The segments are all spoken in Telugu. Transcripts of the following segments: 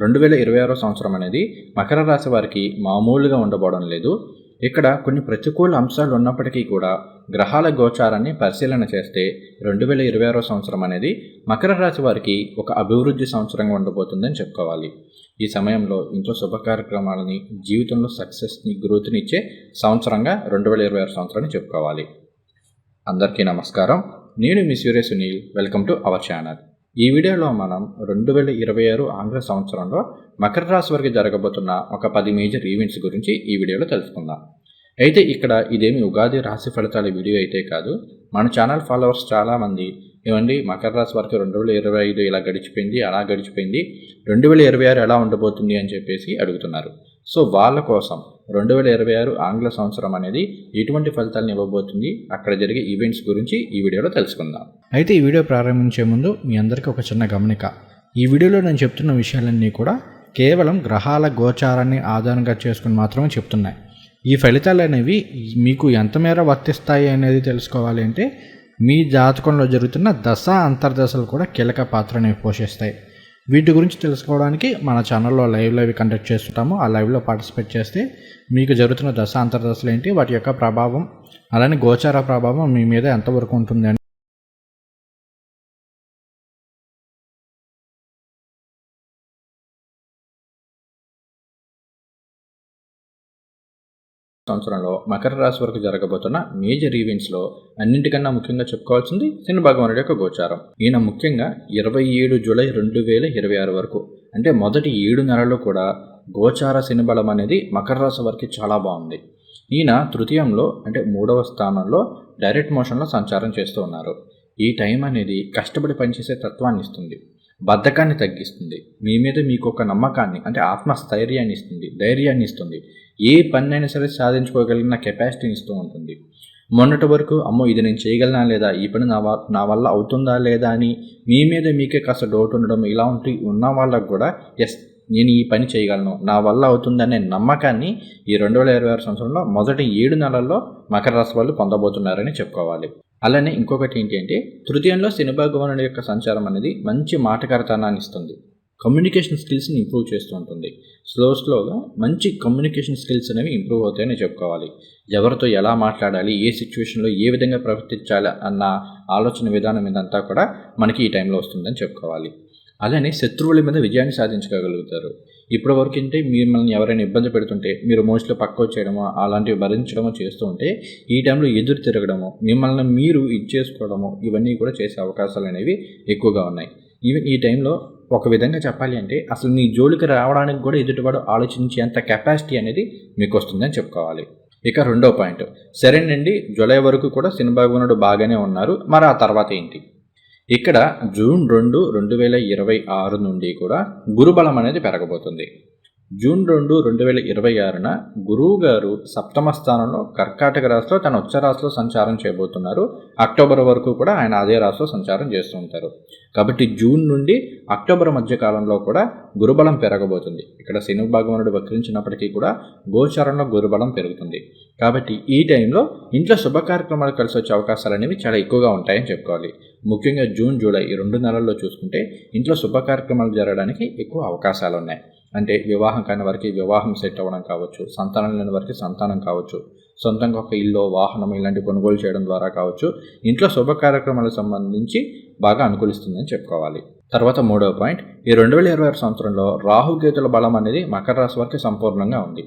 2026 సంవత్సరం అనేది మకర రాశి వారికి మామూలుగా ఉండబోవడం లేదు. ఇక్కడ కొన్ని ప్రతికూల అంశాలు ఉన్నప్పటికీ కూడా గ్రహాల గోచారాన్ని పరిశీలన చేస్తే 2026 సంవత్సరం అనేది మకర రాశి వారికి ఒక అభివృద్ధి సంవత్సరంగా ఉండబోతుందని చెప్పుకోవాలి. ఈ సమయంలో ఇంట్లో శుభ కార్యక్రమాలని, జీవితంలో సక్సెస్ని, గ్రోత్ని ఇచ్చే సంవత్సరంగా 2026 సంవత్సరాన్ని చెప్పుకోవాలి. అందరికీ నమస్కారం. నేను మీ Surya Sunil. Welcome to our channel. ఈ వీడియోలో మనం 2026 ఆంగ్ల సంవత్సరంలో మకర రాశి వారికి జరగబోతున్న ఒక 10 మేజర్ ఈవెంట్స్ గురించి ఈ వీడియోలో తెలుసుకుందాం. అయితే ఇక్కడ ఇదేమి ఉగాది రాశి ఫలితాల వీడియో అయితే కాదు. మన ఛానల్ ఫాలోవర్స్ చాలామంది ఏమండి మకర రాశి వారికి 2025 ఇలా గడిచిపోయింది, అలా గడిచిపోయింది, 2026 ఎలా ఉండబోతుంది అని చెప్పేసి అడుగుతున్నారు. సో వాళ్ళ కోసం 2026 ఆంగ్ల సంవత్సరం అనేది ఎటువంటి ఫలితాలను ఇవ్వబోతుంది, అక్కడ జరిగే ఈవెంట్స్ గురించి ఈ వీడియోలో తెలుసుకుందాం. అయితే ఈ వీడియో ప్రారంభించే ముందు మీ అందరికీ ఒక చిన్న గమనిక. ఈ వీడియోలో నేను చెప్తున్న విషయాలన్నీ కూడా కేవలం గ్రహాల గోచారాన్ని ఆధారంగా చేసుకుని మాత్రమే చెప్తున్నాయి. ఈ ఫలితాలు అనేవి మీకు ఎంత మేర వర్తిస్తాయి అనేది తెలుసుకోవాలి అంటే మీ జాతకంలో జరుగుతున్న దశ అంతర్దశలు కూడా కీలక పాత్రని పోషిస్తాయి. వీటి గురించి తెలుసుకోవడానికి మన ఛానల్లో లైవ్ కండక్ట్ చేస్తుంటాము. ఆ లైవ్లో పార్టిసిపేట్ చేస్తే మీకు జరుగుతున్న దశ అంతర్దశలు ఏంటి, వాటి యొక్క ప్రభావం, అలానే గోచార ప్రభావం మీ మీద ఎంతవరకు ఉంటుంది అని సంవత్సరంలో మకర రాశి వరకు జరగబోతున్న మేజర్ ఈవెంట్స్లో అన్నింటికన్నా ముఖ్యంగా చెప్పుకోవాల్సింది శని భగవానుడి యొక్క గోచారం. ఈయన ముఖ్యంగా 27 జూలై 2026 వరకు అంటే మొదటి 7 నెలల్లో కూడా గోచార శని బలం అనేది మకర రాశి వారికి చాలా బాగుంది. ఈయన తృతీయంలో అంటే 3వ స్థానంలో డైరెక్ట్ మోషన్లో సంచారం చేస్తూ ఉన్నారు. ఈ టైం అనేది కష్టపడి పనిచేసే తత్వాన్ని ఇస్తుంది, బద్ధకాన్ని తగ్గిస్తుంది, మీ మీద మీకు ఒక నమ్మకాన్ని అంటే ఆత్మస్థైర్యాన్ని ఇస్తుంది, ధైర్యాన్ని ఇస్తుంది, ఏ పన్నైనా సరే సాధించుకోగలిగిన కెపాసిటీని ఇస్తూ ఉంటుంది. మొన్నటి వరకు అమ్మో ఇది నేను చేయగలనా లేదా, ఈ పని నా వల్ల అవుతుందా లేదా అని మీ మీద మీకే కాస్త డౌట్ ఉండడం, ఇలా ఉన్న వాళ్ళకు కూడా ఎస్ నేను ఈ పని చేయగలను, నా వల్ల అవుతుందనే నమ్మకాన్ని ఈ 2026 సంవత్సరంలో మొదటి 7 నెలల్లో మకర రాశి వాళ్ళు పొందబోతున్నారని చెప్పుకోవాలి. అలానే ఇంకొకటి ఏంటి అంటే తృతీయంలో శని భగవానుడి యొక్క సంచారం అనేది మంచి మాటకారితనాన్ని ఇస్తుంది, కమ్యూనికేషన్ స్కిల్స్ని ఇంప్రూవ్ చేస్తూ ఉంటుంది. స్లోగా మంచి కమ్యూనికేషన్ స్కిల్స్ అనేవి ఇంప్రూవ్ అవుతాయని చెప్పుకోవాలి. ఎవరితో ఎలా మాట్లాడాలి, ఏ సిచ్యువేషన్లో ఏ విధంగా ప్రవర్తించాలి అన్న ఆలోచన విధానం ఇదంతా కూడా మనకి ఈ టైంలో వస్తుందని చెప్పుకోవాలి. అలానే శత్రువుల మీద విజయాన్ని సాధించగలుగుతారు. ఇప్పటి వరకు అంటే మిమ్మల్ని ఎవరైనా ఇబ్బంది పెడుతుంటే మీరు మోస్ట్లీ పక్క చేయడమో అలాంటివి భరించడమో చేస్తూ ఉంటే ఈ టైంలో ఎదురు తిరగడము, మిమ్మల్ని మీరు చేసుకోవడము, ఇవన్నీ కూడా చేసే అవకాశాలు అనేవి ఎక్కువగా ఉన్నాయి. ఈవెన్ ఈ టైంలో ఒక విధంగా చెప్పాలి అంటే అసలు మీ జోలికి రావడానికి కూడా ఎదుటివాడు ఆలోచించేంత కెపాసిటీ అనేది మీకు వస్తుందని చెప్పుకోవాలి. ఇక 2వ పాయింట్, సరేనండి జూలై వరకు కూడా శని భగవానుడు బాగానే ఉన్నారు, మరి ఆ తర్వాత ఏంటి? ఇక్కడ జూన్ 2, 2026 నుండి కూడా గురుబలం అనేది పెరగబోతుంది. జూన్ 2, 2026న గురువు గారు 7వ స్థానంలో కర్కాటక రాశిలో తన ఉచ్చ రాశిలో సంచారం చేయబోతున్నారు. అక్టోబర్ వరకు కూడా ఆయన అదే రాశిలో సంచారం చేస్తూ ఉంటారు. కాబట్టి జూన్ నుండి అక్టోబర్ మధ్య కాలంలో కూడా గురుబలం పెరగబోతుంది. ఇక్కడ శని భగవానుడు వక్రించినప్పటికీ కూడా గోచారంలో గురుబలం పెరుగుతుంది. కాబట్టి ఈ టైంలో ఇంట్లో శుభ కార్యక్రమాలు కలిసి వచ్చే అవకాశాలు అనేవి చాలా ఎక్కువగా ఉంటాయని చెప్పుకోవాలి. ముఖ్యంగా జూన్, జూలై ఈ 2 నెలల్లో చూసుకుంటే ఇంట్లో శుభ కార్యక్రమాలు జరగడానికి ఎక్కువ అవకాశాలు ఉన్నాయి. అంటే వివాహం కాని వారికి వివాహం సెట్ అవ్వడం కావచ్చు, సంతానం లేని వారికి సంతానం కావచ్చు, సొంతంగా ఒక ఇల్లు, వాహనం ఇలాంటి కొనుగోలు చేయడం ద్వారా కావచ్చు, ఇంట్లో శుభ కార్యక్రమాలకు సంబంధించి బాగా అనుకూలిస్తుందని చెప్పుకోవాలి. తర్వాత 3వ పాయింట్, ఈ 2026 సంవత్సరంలో రాహుకేతుల బలం అనేది మకర రాశి వారికి సంపూర్ణంగా ఉంది.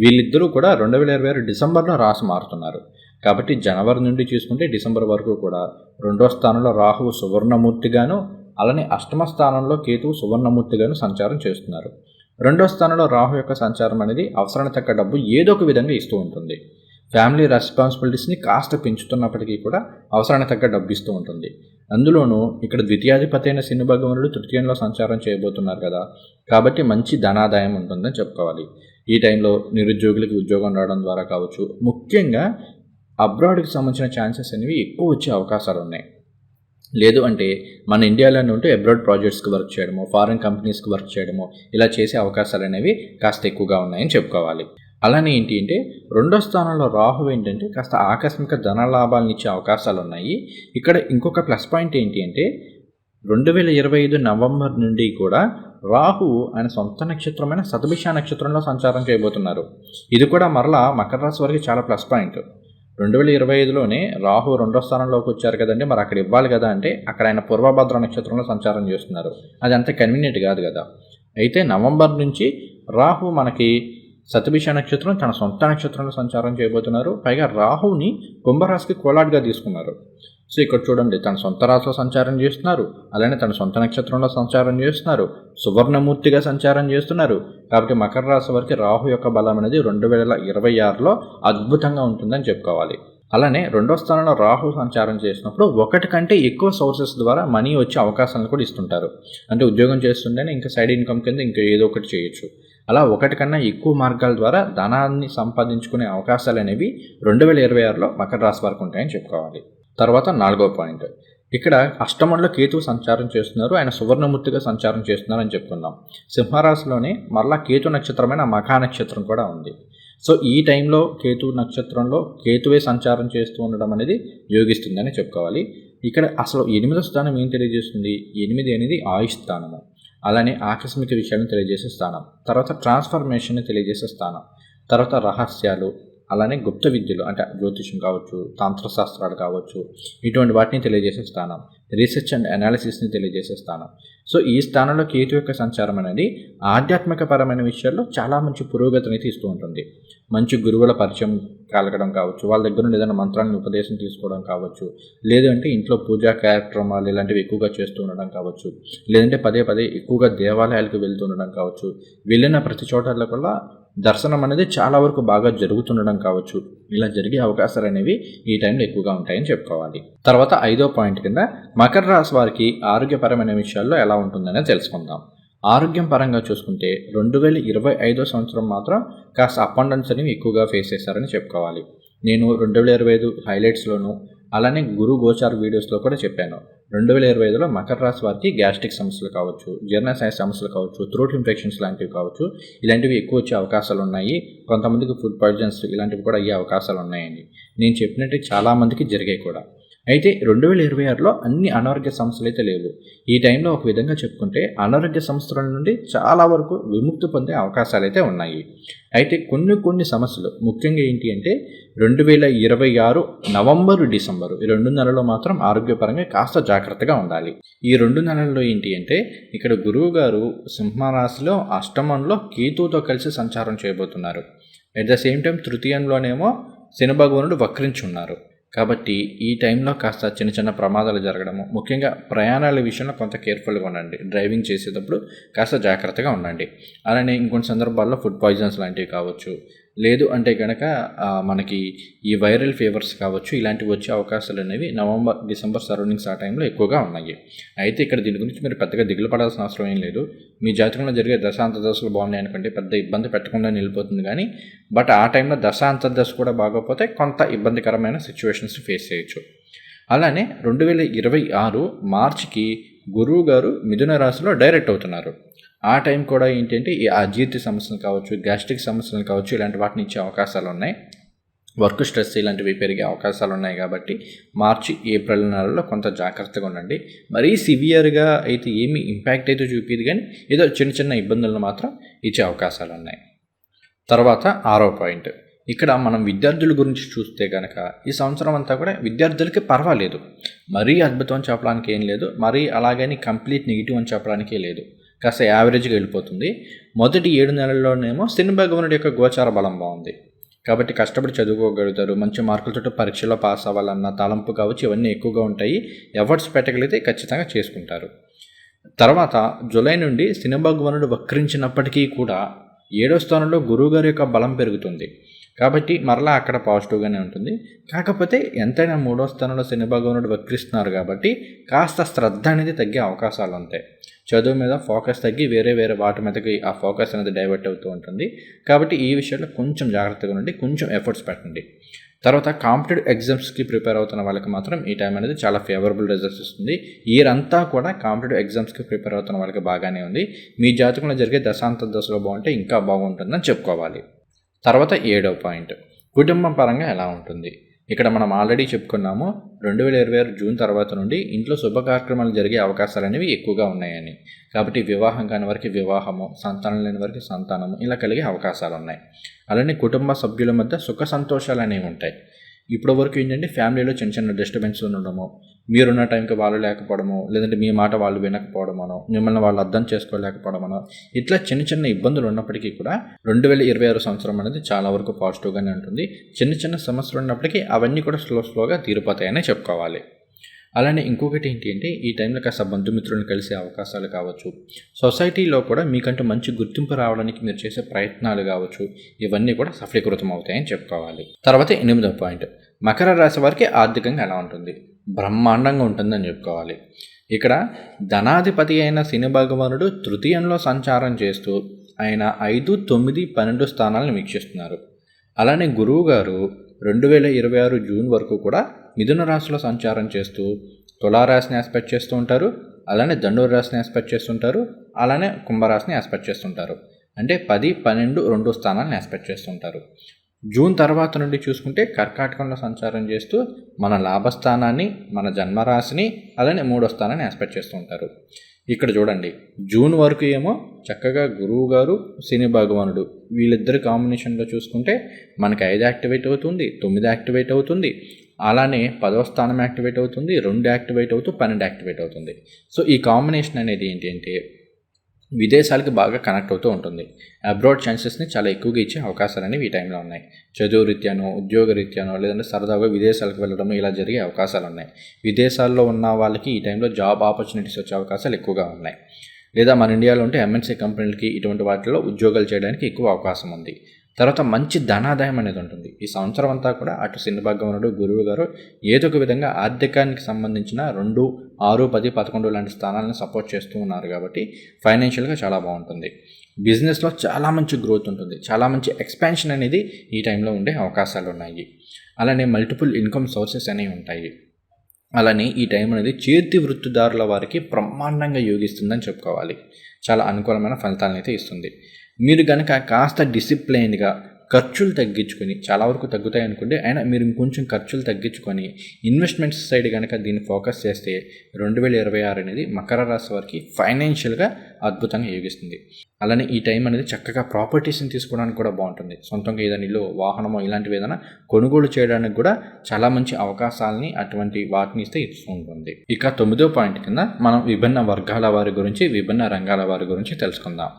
వీళ్ళిద్దరూ కూడా 2026 డిసెంబర్లో రాశి మారుతున్నారు. కాబట్టి జనవరి నుండి చూసుకుంటే డిసెంబర్ వరకు కూడా 2వ స్థానంలో రాహువు సువర్ణమూర్తిగాను, అలానే 8వ స్థానంలో కేతువు సువర్ణమూర్తిగాను సంచారం చేస్తున్నారు. 2వ స్థానంలో రాహు యొక్క సంచారం అనేది అవసరానికి తగ్గ డబ్బు ఏదో ఒక విధంగా ఇస్తూ ఉంటుంది. ఫ్యామిలీ రెస్పాన్సిబిలిటీస్ని కాస్త పెంచుతున్నప్పటికీ కూడా అవసరానికి తగ్గ డబ్బు ఇస్తూ ఉంటుంది. అందులోనూ ఇక్కడ ద్వితీయాధిపతి అయిన శని భగవానుడు తృతీయంలో సంచారం చేయబోతున్నారు కదా, కాబట్టి మంచి ధనాదాయం ఉంటుందని చెప్పుకోవాలి. ఈ టైంలో నిరుద్యోగులకి ఉద్యోగం రావడం ద్వారా కావచ్చు, ముఖ్యంగా అబ్రాడ్కి సంబంధించిన ఛాన్సెస్ అనేవి ఎక్కువ వచ్చే అవకాశాలు ఉన్నాయి. లేదు అంటే మన ఇండియాలోనే ఉంటే అబ్రాడ్ ప్రాజెక్ట్స్కి వర్క్ చేయడము, ఫారిన్ కంపెనీస్కి వర్క్ చేయడము, ఇలా చేసే అవకాశాలు అనేవి కాస్త ఎక్కువగా ఉన్నాయని చెప్పుకోవాలి. అలానే ఏంటి అంటే 2వ స్థానంలో రాహు ఏంటంటే కాస్త ఆకస్మిక ధన లాభాలను ఇచ్చే అవకాశాలు ఉన్నాయి. ఇక్కడ ఇంకొక ప్లస్ పాయింట్ ఏంటి అంటే 2025 నవంబర్ నుండి కూడా రాహు ఆయన సొంత నక్షత్రమైన శతభిష నక్షత్రంలో సంచారం చేయబోతున్నారు. ఇది కూడా మరలా మకర రాశి వారికి చాలా ప్లస్ పాయింట్. 2025లోనే రాహు 2వ స్థానంలోకి వచ్చారు కదండి, మరి అక్కడ ఇవ్వాలి కదా అంటే అక్కడ ఆయన పూర్వభద్ర నక్షత్రంలో సంచారం చేస్తున్నారు. అది అంత కన్వీనియంట్ కాదు కదా. అయితే నవంబర్ నుంచి రాహు మనకి శతభిష నక్షత్రం తన సొంత నక్షత్రంలో సంచారం చేయబోతున్నారు. పైగా రాహుని కుంభరాశికి కోలాడ్గా తీసుకున్నారు. సో ఇక్కడ చూడండి, తన సొంత రాశిలో సంచారం చేస్తున్నారు, అలానే తన సొంత నక్షత్రంలో సంచారం చేస్తున్నారు, సువర్ణమూర్తిగా సంచారం చేస్తున్నారు. కాబట్టి మకర రాశి వారికి రాహు యొక్క బలం అనేది 2026లో అద్భుతంగా ఉంటుందని చెప్పుకోవాలి. అలానే 2వ స్థానంలో రాహు సంచారం చేసినప్పుడు ఒకటి కంటే ఎక్కువ సోర్సెస్ ద్వారా మనీ వచ్చే అవకాశాలను కూడా ఇస్తుంటారు. అంటే ఉద్యోగం చేస్తుంటేనే ఇంకా సైడ్ ఇన్కమ్ కింద ఇంకా ఏదో ఒకటి చేయొచ్చు. అలా ఒకటి కన్నా ఎక్కువ మార్గాల ద్వారా ధనాన్ని సంపాదించుకునే అవకాశాలు అనేవి 2026లో మకర రాశి వారికి ఉంటాయని చెప్పుకోవాలి. తర్వాత 4వ పాయింట్, ఇక్కడ అష్టమంలో కేతువు సంచారం చేస్తున్నారు, ఆయన సువర్ణమూర్తిగా సంచారం చేస్తున్నారు అని చెప్పుకుందాం. సింహరాశిలోనే మరలా కేతు నక్షత్రమైన మఖా నక్షత్రం కూడా ఉంది. సో ఈ టైంలో కేతు నక్షత్రంలో కేతువే సంచారం చేస్తూ ఉండడం అనేది యోగిస్తుందని చెప్పుకోవాలి. ఇక్కడ అసలు 8వ స్థానం ఏం తెలియజేస్తుంది? 8 అనేది ఆయుష్ స్థానము, అలానే ఆకస్మిక విషయాలను తెలియజేసే స్థానం, తర్వాత ట్రాన్స్ఫర్మేషన్ని తెలియజేసే స్థానం, తర్వాత రహస్యాలు, అలానే గుప్త విద్యలు అంటే జ్యోతిషం కావచ్చు, తంత్రశాస్త్రాలు కావచ్చు, ఇటువంటి వాటిని తెలియజేసే స్థానం, రీసెర్చ్ అండ్ అనాలిసిస్ని తెలియజేసే స్థానం. సో ఈ స్థానంలో కేతు యొక్క సంచారం అనేది ఆధ్యాత్మికపరమైన విషయాల్లో చాలా మంచి పురోగతిని తీస్తూ ఉంటుంది. మంచి గురువుల పరిచయం కలగడం కావచ్చు, వాళ్ళ దగ్గర నుండి ఏదైనా మంత్రాలను ఉపదేశం తీసుకోవడం కావచ్చు, లేదంటే ఇంట్లో పూజా కార్యక్రమాలు ఇలాంటివి ఎక్కువగా చేస్తూ ఉండడం కావచ్చు, లేదంటే పదే ఎక్కువగా దేవాలయాలకు వెళ్తూ ఉండడం కావచ్చు, వెళ్ళిన ప్రతి చోటల్లో కూడా దర్శనం అనేది చాలా వరకు బాగా జరుగుతుండడం కావచ్చు. ఇలా జరిగే అవకాశాలు అనేవి ఈ టైంలో ఎక్కువగా ఉంటాయని చెప్పుకోవాలి. తర్వాత 5వ పాయింట్ కింద మకర రాశి వారికి ఆరోగ్యపరమైన విషయాల్లో ఎలా ఉంటుందనేది తెలుసుకుందాం. ఆరోగ్యం పరంగా చూసుకుంటే 2025 సంవత్సరం మాత్రం కాస్త అప్ అండ్ డౌన్స్ అనేవి ఎక్కువగా ఫేస్ చేశారని చెప్పుకోవాలి. నేను 2025 హైలైట్స్లోను అలానే గురు గోచార వీడియోస్లో కూడా చెప్పాను. 2025లో మకర రాశి వారికి గ్యాస్ట్రిక్ సమస్యలు కావచ్చు, జీర్ణాశయ సమస్యలు కావచ్చు, థ్రోట్ ఇన్ఫెక్షన్స్ లాంటివి కావచ్చు, ఇలాంటివి ఎక్కువ వచ్చే అవకాశాలు ఉన్నాయి. కొంతమందికి ఫుడ్ పాయిజన్స్ ఇలాంటివి కూడా అయ్యే అవకాశాలు ఉన్నాయండి. నేను చెప్పినట్టు చాలామందికి జరిగాయి కూడా. అయితే 2026లో అన్ని అనారోగ్య సమస్యలు అయితే లేవు. ఈ టైంలో ఒక విధంగా చెప్పుకుంటే అనారోగ్య సమస్యల నుండి చాలా వరకు విముక్తి పొందే అవకాశాలు అయితే ఉన్నాయి. అయితే కొన్ని సమస్యలు ముఖ్యంగా ఏంటి అంటే 2026 నవంబరు, డిసెంబరు ఈ 2 నెలల్లో మాత్రం ఆరోగ్యపరంగా కాస్త జాగ్రత్తగా ఉండాలి. ఈ 2 నెలల్లో ఏంటి అంటే ఇక్కడ గురువు గారు సింహరాశిలో అష్టమంలో కేతువుతో కలిసి సంచారం చేయబోతున్నారు. అట్ ద సేమ్ టైం తృతీయంలోనేమో శని భగవానుడు వక్రించి ఉన్నారు. కాబట్టి ఈ టైంలో కాస్త చిన్న ప్రమాదాలు జరగడము, ముఖ్యంగా ప్రయాణాల విషయంలో కొంత కేర్ఫుల్గా ఉండండి. డ్రైవింగ్ చేసేటప్పుడు కాస్త జాగ్రత్తగా ఉండండి. అలానే ఇంకొన్ని సందర్భాల్లో ఫుడ్ పాయిజన్స్ లాంటివి కావచ్చు, లేదు అంటే కనుక మనకి ఈ వైరల్ ఫీవర్స్ కావచ్చు, ఇలాంటివి వచ్చే అవకాశాలు అనేవి నవంబర్, డిసెంబర్ సరౌండింగ్స్ ఆ టైంలో ఎక్కువగా ఉన్నాయి. అయితే ఇక్కడ దీని గురించి మీరు పెద్దగా దిగులు పడాల్సిన అవసరం ఏం లేదు. మీ జాతకంలో జరిగే దశాంతర్దశలు బాగున్నాయి అనుకోండి, పెద్ద ఇబ్బంది పెట్టకుండా నిలిపోతుంది. కానీ బట్ ఆ టైంలో దశాంతర్దశ కూడా బాగోకపోతే కొంత ఇబ్బందికరమైన సిచ్యువేషన్స్ ఫేస్ చేయొచ్చు. అలానే 2026 మార్చికి గురువు గారు మిథున రాశిలో డైరెక్ట్ అవుతున్నారు. ఆ టైం కూడా ఏంటంటే ఈ అజీర్తి సమస్యలు కావచ్చు, గ్యాస్ట్రిక్ సమస్యలు కావచ్చు, ఇలాంటి వాటిని ఇచ్చే అవకాశాలు ఉన్నాయి. వర్క్ స్ట్రెస్ ఇలాంటివి పెరిగే అవకాశాలు ఉన్నాయి. కాబట్టి మార్చి, ఏప్రిల్ నెలలో కొంత జాగ్రత్తగా ఉండండి. మరీ సివియర్గా అయితే ఏమీ ఇంపాక్ట్ అయితే చూపించదు, కానీ ఏదో చిన్న ఇబ్బందులను మాత్రం ఇచ్చే అవకాశాలు ఉన్నాయి. తర్వాత 6వ పాయింట్, ఇక్కడ మనం విద్యార్థుల గురించి చూస్తే కనుక ఈ సంవత్సరం అంతా కూడా విద్యార్థులకి పర్వాలేదు. మరీ అద్భుతం అని చెప్పడానికి ఏం లేదు, మరీ అలాగని కంప్లీట్ నెగిటివ్ అని చెప్పడానికే లేదు. కాస్త యావరేజ్గా వెళ్ళిపోతుంది. మొదటి 7 నెలల్లోనేమో శని భగవానుడి యొక్క గోచార బలం బాగుంది. కాబట్టి కష్టపడి చదువుకోగలుగుతారు. మంచి మార్కులతో పరీక్షలో పాస్ అవ్వాలన్న తలంపు కావచ్చు, ఇవన్నీ ఎక్కువగా ఉంటాయి. ఎఫర్ట్స్ పెట్టగలిగితే ఖచ్చితంగా చేసుకుంటారు. తర్వాత జూలై నుండి శని భగవానుడు వక్రించినప్పటికీ కూడా 7వ స్థానంలో గురువుగారి యొక్క బలం పెరుగుతుంది. కాబట్టి మరలా అక్కడ పాజిటివ్గానే ఉంటుంది. కాకపోతే ఎంతైనా 3వ స్థానంలో శని భగవానుడు వక్రిస్తున్నారు కాబట్టి కాస్త శ్రద్ధ అనేది తగ్గే అవకాశాలు ఉంటాయి. చదువు మీద ఫోకస్ తగ్గి వేరే వాటి మీదకి ఆ ఫోకస్ అనేది డైవర్ట్ అవుతూ ఉంటుంది. కాబట్టి ఈ విషయంలో కొంచెం జాగ్రత్తగా ఉండి కొంచెం ఎఫర్ట్స్ పెట్టండి. తర్వాత కాంపిటేటివ్ ఎగ్జామ్స్కి ప్రిపేర్ అవుతున్న వాళ్ళకి మాత్రం ఈ టైం అనేది చాలా ఫేవరబుల్ రిజల్ట్స్ ఇస్తుంది. ఇయర్ అంతా కూడా కాంపిటేటివ్ ఎగ్జామ్స్కి ప్రిపేర్ అవుతున్న వాళ్ళకి బాగానే ఉంది. మీ జాతకంలో జరిగే దశాంతర్దశలో బాగుంటే ఇంకా బాగుంటుందని చెప్పుకోవాలి. తర్వాత 7వ పాయింట్, కుటుంబం పరంగా ఎలా ఉంటుంది? ఇక్కడ మనం ఆల్రెడీ చెప్పుకున్నాము 2026 జూన్ తర్వాత నుండి ఇంట్లో శుభ కార్యక్రమాలు జరిగే అవకాశాలు అనేవి ఎక్కువగా ఉన్నాయని. కాబట్టి వివాహం కాని వారికి వివాహము, సంతానం లేని వారికి సంతానము ఇలా కలిగే అవకాశాలు ఉన్నాయి. అలానే కుటుంబ సభ్యుల మధ్య సుఖ సంతోషాలు అనేవి ఉంటాయి. ఇప్పటి వరకు ఏంటంటే ఫ్యామిలీలో చిన్న చిన్న డిస్టర్బెన్స్ ఉండడము, మీరున్న టైంకి వాళ్ళు లేకపోవడము, లేదంటే మీ మాట వాళ్ళు వినకపోవడమనో, మిమ్మల్ని వాళ్ళు అర్థం చేసుకోలేకపోవడమనో, ఇట్లా చిన్న చిన్న ఇబ్బందులు ఉన్నప్పటికీ కూడా 2026 సంవత్సరం అనేది చాలా వరకు పాజిటివ్గానే ఉంటుంది. చిన్న చిన్న సమస్యలు ఉన్నప్పటికీ అవన్నీ కూడా స్లోగా తీరిపోతాయనే చెప్పుకోవాలి. అలానే ఇంకొకటి ఏంటి అంటే ఈ టైంలో కాస్త బంధుమిత్రులను కలిసే అవకాశాలు కావచ్చు, సొసైటీలో కూడా మీకంటూ మంచి గుర్తింపు రావడానికి మీరు చేసే ప్రయత్నాలు కావచ్చు, ఇవన్నీ కూడా సఫలీకృతం అవుతాయని చెప్పుకోవాలి. తర్వాత 8వ పాయింట్, మకర రాశి వారికి ఆర్థికంగా ఎలా ఉంటుంది? బ్రహ్మాండంగా ఉంటుందని చెప్పుకోవాలి. ఇక్కడ ధనాధిపతి అయిన శని భగవానుడు తృతీయంలో సంచారం చేస్తూ ఆయన 5, 9, 12 స్థానాలను వీక్షిస్తున్నారు. అలానే గురువు గారు 2026 జూన్ వరకు కూడా మిథున రాశిలో సంచారం చేస్తూ తులారాశిని ఆస్పెక్ట్ చేస్తూ ఉంటారు. అలానే ధనుర్ రాశిని ఆస్పెక్ట్ చేస్తుంటారు. అలానే కుంభరాశిని ఆస్పెక్ట్ చేస్తుంటారు. అంటే 10, 12, 2 స్థానాలను ఆస్పెక్ట్ చేస్తుంటారు. జూన్ తర్వాత నుండి చూసుకుంటే కర్కాటకంలో సంచారం చేస్తూ మన లాభస్థానాన్ని, మన జన్మరాశిని, అలానే 3వ స్థానాన్ని ఆస్పెక్ట్ చేస్తూ ఉంటారు. ఇక్కడ చూడండి, జూన్ వరకు ఏమో చక్కగా గురువు గారు శని భగవానుడు వీళ్ళిద్దరు కాంబినేషన్లో చూసుకుంటే మనకి 5 యాక్టివేట్ అవుతుంది, 9 యాక్టివేట్ అవుతుంది, అలానే 10వ స్థానం యాక్టివేట్ అవుతుంది, 2 యాక్టివేట్ అవుతూ 12 యాక్టివేట్ అవుతుంది. సో ఈ కాంబినేషన్ అనేది ఏంటి అంటే విదేశాలకి బాగా కనెక్ట్ అవుతూ ఉంటుంది. అబ్రాడ్ ఛాన్సెస్ని చాలా ఎక్కువగా ఇచ్చే అవకాశాలు అనేవి ఈ టైంలో ఉన్నాయి. చదువు రీత్యానో, ఉద్యోగ రీత్యానో, లేదంటే సరదాగా విదేశాలకు వెళ్ళడం ఇలా జరిగే అవకాశాలు ఉన్నాయి. విదేశాల్లో ఉన్న వాళ్ళకి ఈ టైంలో జాబ్ ఆపర్చునిటీస్ వచ్చే అవకాశాలు ఎక్కువగా ఉన్నాయి. లేదా మన ఇండియాలో ఉంటే ఎంఎన్సీ కంపెనీలకి ఇటువంటి వాటిలో ఉద్యోగాలు చేయడానికి ఎక్కువ అవకాశం ఉంది. తర్వాత మంచి ధనాదాయం అనేది ఉంటుంది. ఈ సంవత్సరం అంతా కూడా అటు శని భగవానుడు, గురువు గారు ఏదో ఒక విధంగా ఆర్థికానికి సంబంధించిన 2, 6, 10, 11 లాంటి స్థానాలను సపోర్ట్ చేస్తూ ఉన్నారు కాబట్టి ఫైనాన్షియల్గా చాలా బాగుంటుంది. బిజినెస్లో చాలా మంచి గ్రోత్ ఉంటుంది. చాలా మంచి ఎక్స్పాన్షన్ అనేది ఈ టైంలో ఉండే అవకాశాలు ఉన్నాయి. అలానే మల్టిపుల్ ఇన్కమ్ సోర్సెస్ అనేవి ఉంటాయి. అలానే ఈ టైం అనేది చేతి వృత్తిదారుల వారికి బ్రహ్మాండంగా యోగిస్తుందని చెప్పుకోవాలి. చాలా అనుకూలమైన ఫలితాలను అయితే ఇస్తుంది. మీరు కనుక కాస్త డిసిప్లైన్గా ఖర్చులు తగ్గించుకొని, చాలా వరకు తగ్గుతాయి అనుకుంటే అయినా మీరు ఇంకొంచెం ఖర్చులు తగ్గించుకొని ఇన్వెస్ట్మెంట్స్ సైడ్ కనుక దీన్ని ఫోకస్ చేస్తే 2026 అనేది మకర రాశి వారికి ఫైనాన్షియల్గా అద్భుతంగా యోగిస్తుంది. అలానే ఈ టైం అనేది చక్కగా ప్రాపర్టీస్ని తీసుకోవడానికి కూడా బాగుంటుంది. సొంతంగా ఏదైనా ఇల్లు, వాహనమో ఇలాంటివి ఏదైనా కొనుగోలు చేయడానికి కూడా చాలా మంచి అవకాశాలని అటువంటి వాటిని ఇస్తే ఇస్తూ ఉంటుంది. ఇక 9వ పాయింట్ కింద మనం విభిన్న వర్గాల వారి గురించి, విభిన్న రంగాల వారి గురించి తెలుసుకుందాం.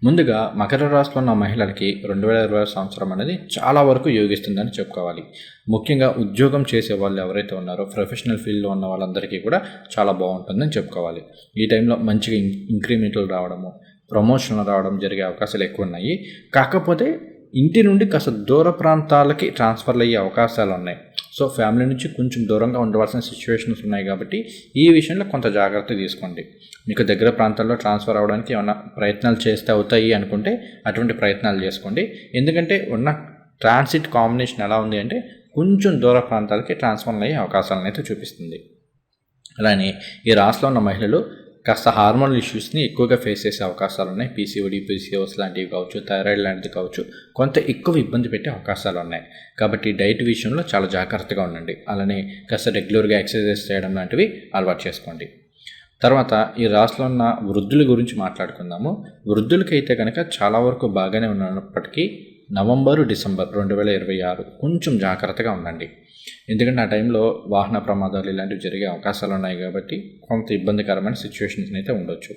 ముందుగా మకర రాశిలో ఉన్న మహిళలకి 2026 సంవత్సరం అనేది చాలా వరకు యోగిస్తుందని చెప్పుకోవాలి. ముఖ్యంగా ఉద్యోగం చేసే వాళ్ళు ఎవరైతే ఉన్నారో, ప్రొఫెషనల్ ఫీల్డ్లో ఉన్న వాళ్ళందరికీ కూడా చాలా బాగుంటుందని చెప్పుకోవాలి. ఈ టైంలో మంచిగా ఇంక్రిమెంట్లు రావడము, ప్రమోషన్లు రావడం జరిగే అవకాశాలు ఎక్కువ ఉన్నాయి. కాకపోతే ఇంటి నుండి కాస్త దూర ప్రాంతాలకి ట్రాన్స్ఫర్లు అయ్యే అవకాశాలు ఉన్నాయి. సో ఫ్యామిలీ నుంచి కొంచెం దూరంగా ఉండవలసిన సిచ్యువేషన్స్ ఉన్నాయి కాబట్టి ఈ విషయంలో కొంత జాగ్రత్త తీసుకోండి. మీకు దగ్గర ప్రాంతాల్లో ట్రాన్స్ఫర్ అవ్వడానికి ఏమైనా ప్రయత్నాలు చేస్తే అవుతాయి అనుకుంటే అటువంటి ప్రయత్నాలు చేసుకోండి. ఎందుకంటే ఉన్న ట్రాన్సిట్ కాంబినేషన్ ఎలా ఉంది అంటే కొంచెం దూర ప్రాంతాలకి ట్రాన్స్ఫర్ అయ్యే అవకాశాలను అయితే చూపిస్తుంది. అలానే ఈ రాశిలో ఉన్న మహిళలు కాస్త హార్మోనల్ ఇష్యూస్ని ఎక్కువగా ఫేస్ చేసే అవకాశాలు ఉన్నాయి. పీసీఓడి, పీసీఓఎస్ లాంటివి కావచ్చు, థైరాయిడ్ లాంటివి కావచ్చు, కొంత ఎక్కువ ఇబ్బంది పెట్టే అవకాశాలు ఉన్నాయి. కాబట్టి డైట్ విషయంలో చాలా జాగ్రత్తగా ఉండండి. అలానే కాస్త రెగ్యులర్గా ఎక్సర్సైజ్ చేయడం లాంటివి అలవాటు చేసుకోండి. తర్వాత ఈ రాశిలో ఉన్న వృద్ధుల గురించి మాట్లాడుకుందాము. వృద్ధులకైతే కనుక చాలా వరకు బాగానే ఉన్నప్పటికీ నవంబరు, డిసెంబర్ 2026 కొంచెం జాగ్రత్తగా ఉండండి. ఎందుకంటే ఆ టైంలో వాహన ప్రమాదాలు ఇలాంటివి జరిగే అవకాశాలు ఉన్నాయి కాబట్టి కొంత ఇబ్బందికరమైన సిచ్యువేషన్స్ అయితే ఉండొచ్చు.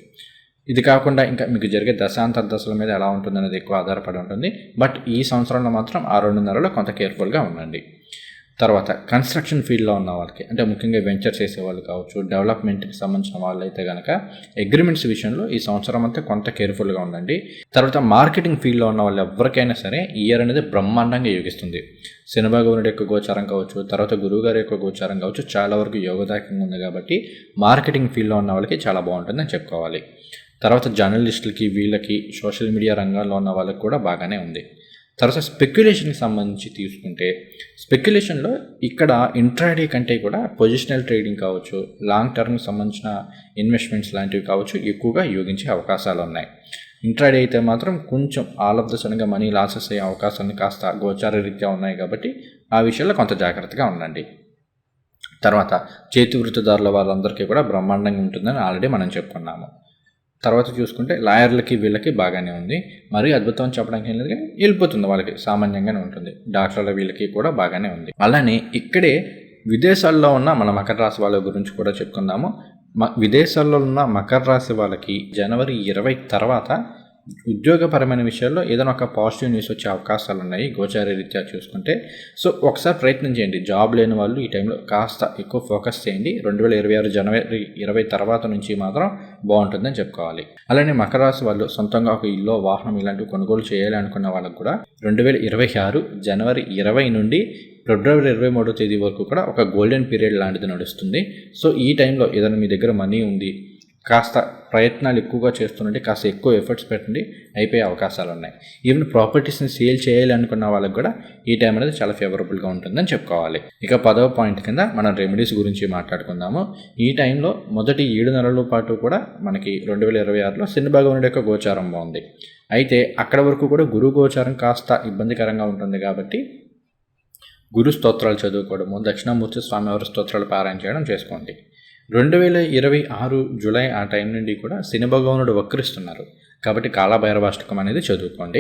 ఇది కాకుండా ఇంకా మీకు జరిగే దశాంతర దశల మీద ఎలా ఉంటుందనేది ఎక్కువ ఆధారపడి ఉంటుంది. బట్ ఈ సంవత్సరంలో మాత్రం ఆ 2 నెలల్లో కొంత కేర్ఫుల్గా ఉండండి. తర్వాత కన్స్ట్రక్షన్ ఫీల్డ్లో ఉన్న వాళ్ళకి, అంటే ముఖ్యంగా వెంచర్ చేసే వాళ్ళు కావచ్చు, డెవలప్మెంట్కి సంబంధించిన వాళ్ళు అయితే కనుక అగ్రిమెంట్స్ విషయంలో ఈ సంవత్సరం అంతా కొంత కేర్ఫుల్గా ఉండండి. తర్వాత మార్కెటింగ్ ఫీల్డ్లో ఉన్న వాళ్ళు ఎవరికైనా సరే ఈ ఇయర్ అనేది బ్రహ్మాండంగా యోగిస్తుంది. శని భగవానుడి యొక్క గోచారం కావచ్చు, తర్వాత గురువుగారి యొక్క గోచారం కావచ్చు, చాలా వరకు యోగదాయకంగా ఉంది కాబట్టి మార్కెటింగ్ ఫీల్డ్లో ఉన్న వాళ్ళకి చాలా బాగుంటుందని చెప్పుకోవాలి. తర్వాత జర్నలిస్టులకి, వీళ్ళకి, సోషల్ మీడియా రంగాల్లో ఉన్న వాళ్ళకి కూడా బాగానే ఉంది. తర్వాత స్పెక్యులేషన్కి సంబంధించి తీసుకుంటే స్పెక్యులేషన్లో ఇక్కడ ఇంట్రాడే కంటే కూడా పొజిషనల్ ట్రేడింగ్ కావచ్చు, లాంగ్ టర్మ్కి సంబంధించిన ఇన్వెస్ట్మెంట్స్ లాంటివి కావచ్చు ఎక్కువగా యోగించే అవకాశాలు ఉన్నాయి. ఇంట్రాడే అయితే మాత్రం కొంచెం ఆల్ ఆఫ్ ద సడన్గా మనీ లాసెస్ అయ్యే అవకాశాన్ని కాస్త గోచార రీత్యా ఉన్నాయి కాబట్టి ఆ విషయంలో కొంత జాగ్రత్తగా ఉండండి. తర్వాత చేతి వృత్తిదారుల వాళ్ళందరికీ కూడా బ్రహ్మాండంగా ఉంటుందని ఆల్రెడీ మనం చెప్పుకున్నాము. తర్వాత చూసుకుంటే లాయర్లకి వీళ్ళకి బాగానే ఉంది. మరీ అద్భుతం అని చెప్పడానికి ఏం లేదు, కానీ వెళ్ళిపోతుంది, వాళ్ళకి సామాన్యంగానే ఉంటుంది. డాక్టర్ల వీళ్ళకి కూడా బాగానే ఉంది. అలానే ఇక్కడే విదేశాల్లో ఉన్న మన మకర రాశి వాళ్ళ గురించి కూడా చెప్పుకుందాము. విదేశాల్లో ఉన్న మకర రాశి వాళ్ళకి జనవరి 20 తర్వాత ఉద్యోగపరమైన విషయాల్లో ఏదైనా ఒక పాజిటివ్ న్యూస్ వచ్చే అవకాశాలు ఉన్నాయి గోచార రీత్యా చూసుకుంటే. సో ఒకసారి ప్రయత్నం చేయండి. జాబ్ లేని వాళ్ళు ఈ టైంలో కాస్త ఎక్కువ ఫోకస్ చేయండి. 2026 జనవరి 20 తర్వాత నుంచి మాత్రం బాగుంటుందని చెప్పుకోవాలి. అలానే మకర రాశి వాళ్ళు సొంతంగా ఒక ఇల్లు, వాహనం ఇలాంటివి కొనుగోలు చేయాలి అనుకున్న వాళ్ళకు కూడా 2026 జనవరి 20 నుండి ఫిబ్రవరి 23వ తేదీ వరకు కూడా ఒక గోల్డెన్ పీరియడ్ లాంటిది నడుస్తుంది. సో ఈ టైంలో ఏదైనా మీ దగ్గర మనీ ఉంది, కాస్త ప్రయత్నాలు ఎక్కువగా చేస్తుంటే కాస్త ఎక్కువ ఎఫర్ట్స్ పెట్టండి, అయిపోయే అవకాశాలు ఉన్నాయి. ఈవెన్ ప్రాపర్టీస్ని సేల్ చేయాలి అనుకున్న వాళ్ళకి కూడా ఈ టైం అనేది చాలా ఫేవరబుల్గా ఉంటుందని చెప్పుకోవాలి. ఇక 10వ పాయింట్ కింద మనం రెమెడీస్ గురించి మాట్లాడుకుందాము. ఈ టైంలో మొదటి 7 నెలల పాటు కూడా మనకి 2026లో శని భగవానుడి యొక్క గోచారం బాగుంది. అయితే అక్కడ వరకు కూడా గురు గోచారం కాస్త ఇబ్బందికరంగా ఉంటుంది కాబట్టి గురు స్తోత్రాలు చదువుకోవడము, దక్షిణామూర్తి స్వామివారి స్తోత్రాలు పారాయణ చేయడం చేసుకోండి. 2026 జూలై ఆ టైం నుండి కూడా శని భగవానుడు వక్రిస్తున్నారు కాబట్టి కాలభైరవాష్టకం అనేది చదువుకోండి.